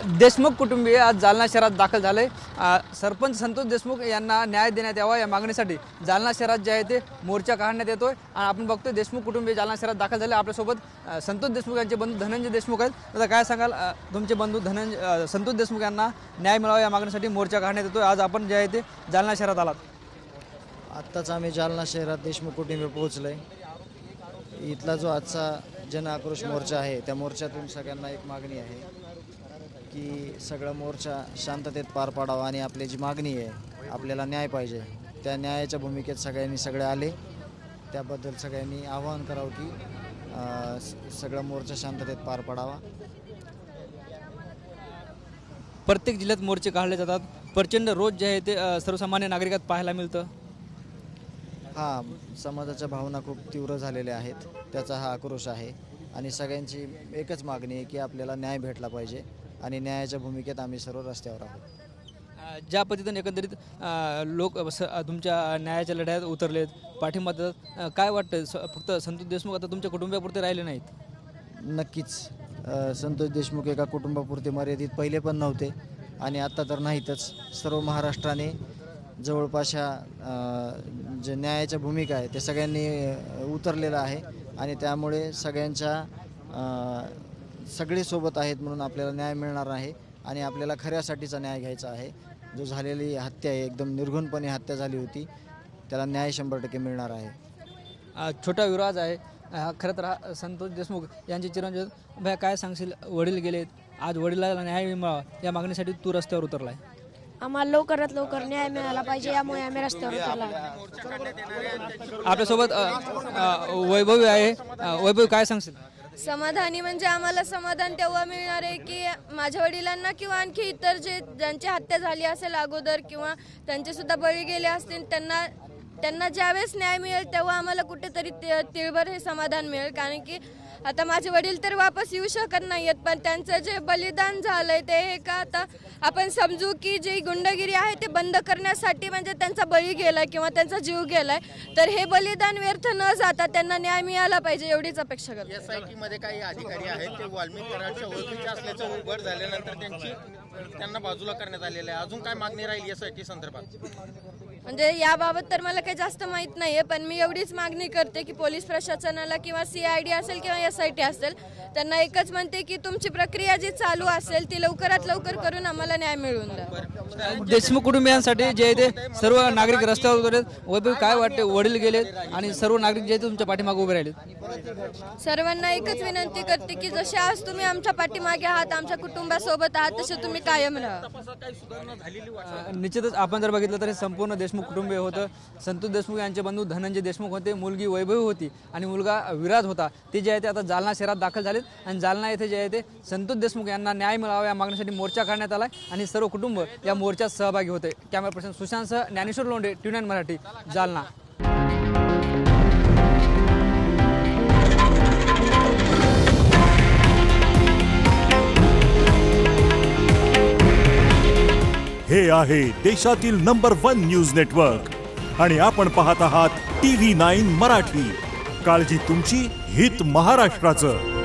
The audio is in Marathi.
देशमुख कुटुंबीय आज जालना शहरात दाखल झाले। सरपंच संतोष देशमुख यांना न्याय देण्यात यावा या मागणीसाठी जालना शहरात जे आहे ते मोर्चा काढण्यात येतोय। आणि आपण बघतोय देशमुख कुटुंबीय जालना शहरात दाखल झाले। आपल्यासोबत संतोष देशमुख यांचे बंधू धनंजय देशमुख आहेत। आता काय सांगाल, तुमचे बंधू संतोष देशमुख यांना न्याय मिळावा या मागणीसाठी मोर्चा काढण्यात येतोय। आज आपण जे आहे ते जालना शहरात आलात। आत्ताच आम्ही जालना शहरात देशमुख कुटुंबीय पोहोचलोय। इथला जो आजचा जन आक्रोश मोर्चा आहे त्या मोर्चातून सगळ्यांना एक मागणी आहे की सगळा मोर्चा शांततेत पार पाडावा आणि आपली जी मागणी आहे आपल्याला न्याय पाहिजे त्या न्यायाच्या भूमिकेत सगळे आले। त्याबद्दल सगळ्यांनी आवाहन करावं की सगळा मोर्चा शांततेत पार पाडावा। प्रत्येक जिल्ह्यात मोर्चे काढले जातात, प्रचंड रोज जे आहे ते सर्वसामान्य नागरिकात पाहायला मिळतं। हा, समाजाच्या भावना खूप तीव्र झालेल्या आहेत, त्याचा हा आक्रोश आहे आणि सगळ्यांची एकच मागणी आहे की आपल्याला न्याय भेटला पाहिजे आणि न्यायाच्या भूमिकेत आम्ही सर्व रस्त्यावर आहोत। ज्या पद्धतीने एकंदरीत लोक तुमच्या न्यायाच्या लढ्यात उतरलेत, पाठिंबा देतात, काय वाटतं? फक्त संतोष देशमुख आता तुमच्या कुटुंबापुरते राहिले नाहीत? नक्कीच संतोष देशमुख एका कुटुंबापुरते मर्यादित पहिले पण नव्हते आणि आता तर नाहीतच। सर्व महाराष्ट्राने जवळपासच्या जे न्यायाच्या भूमिका आहे ते सगळ्यांनी उतरलेलं आहे आणि त्यामुळे सगळे सोबत आहेत म्हणून आपल्याला न्याय मिळणार आहे आणि आपल्याला खऱ्यासाठीचा न्याय घ्यायचा आहे। जो झालेली हत्या आहे, एकदम निर्घृणपणे हत्या झाली होती, त्याला न्याय 100% मिळणार आहे। छोटा विरोध आहे खरं तर संतोष देशमुख यांचे चिरंजीव भैया, काय सांगशील? वडील गेलेत, आज वडिलांना न्याय मिळावा या मागणीसाठी तू रस्त्यावर उतरलाय। आम्हाला लवकरात लवकर न्याय मिळाला पाहिजे यामुळे आम्ही रस्त्यावर उतरलो। आपल्यासोबत वैभव आहे। वैभव, काय सांगशील? समाधानी म्हणजे आम्हाला समाधान तेव्हा मिळणार आहे की माझ्या वडिलांना किंवा आणखी इतर ज्यांची हत्या झाली असेल अगोदर किंवा त्यांचे सुद्धा बळी गेले असतील त्यांना ज्यावेळेस न्याय मिळेल तेव्हा आम्हाला कुठेतरी तिळभर हे समाधान मिळेल। कारण की आता माझे वडील तर वापस येऊ शकत नाहीयेत, पण त्यांचं जे बलिदान झालंय ते हे का आता आपण समजू की जी गुंडगिरी आहे ते बंद करण्यासाठी म्हणजे त्यांचा बळी गेलाय किंवा त्यांचा जीव गेलाय, तर हे बलिदान व्यर्थ न जाता त्यांना न्याय मिळाला पाहिजे एवढीच अपेक्षा करतो। एसआयटी मध्ये काही अधिकारी आहेत ते वाल्मिक कराडच्या ओळखीचे असल्याचं उघड झाल्यानंतर त्यांना बाजूला करण्यात आलेलं आहे। अजून काय मागणी राहील एसआयटी संदर्भात? म्हणजे याबाबत तर मला काही जास्त माहित नाहीये, पण मी एवढीच मागणी करते की पोलीस प्रशासनाला किंवा CID असेल किंवा SIT असेल त्यांना एकच म्हणते की तुमची प्रक्रिया जी चालू असेल ती लवकरात लवकर करून आम्हाला न्याय मिळवून द्या। देशमुख कुटुंबियांसाठी जे आहे ते सर्व नागरिक रस्त्यावर उतरलेत। वैभव, काय वाटते? वडील गेलेत आणि सर्व नागरिक जे आहे ते तुमच्या पाठीमागे उभे राहिलेत। सर्वांना एकच विनंती करते की जसे आज तुम्ही आमच्या पाठीमागे आहात, आमच्या कुटुंबासोबत आहात, तसे तुम्ही कायम राहा। निश्चितच आपण जर बघितलं तर संपूर्ण देशमुख कुटुंबीय होतं। संतोष देशमुख यांचे बंधू धनंजय देशमुख होते, मुलगी वैभवी होती आणि मुलगा विराज होता। ते जे आहे ते आता जालना शहरात दाखल झालेत आणि जालना येथे जे आहे ते संतोष देशमुख यांना न्याय मिळावा या मागणीसाठी मोर्चा काढण्यात आलाय आणि सर्व कुटुंब या मोर्चात सहभागी होते। कॅमेरा पर्सन सुशांतसह ज्ञानेश्वर लोंढे, TVN मराठी, जालना। हे आहे देशातील नंबर 1 न्यूज नेटवर्क आणि आपण पाहत आहात TV9 मराठी। काळजी तुमची, हित महाराष्ट्राचं।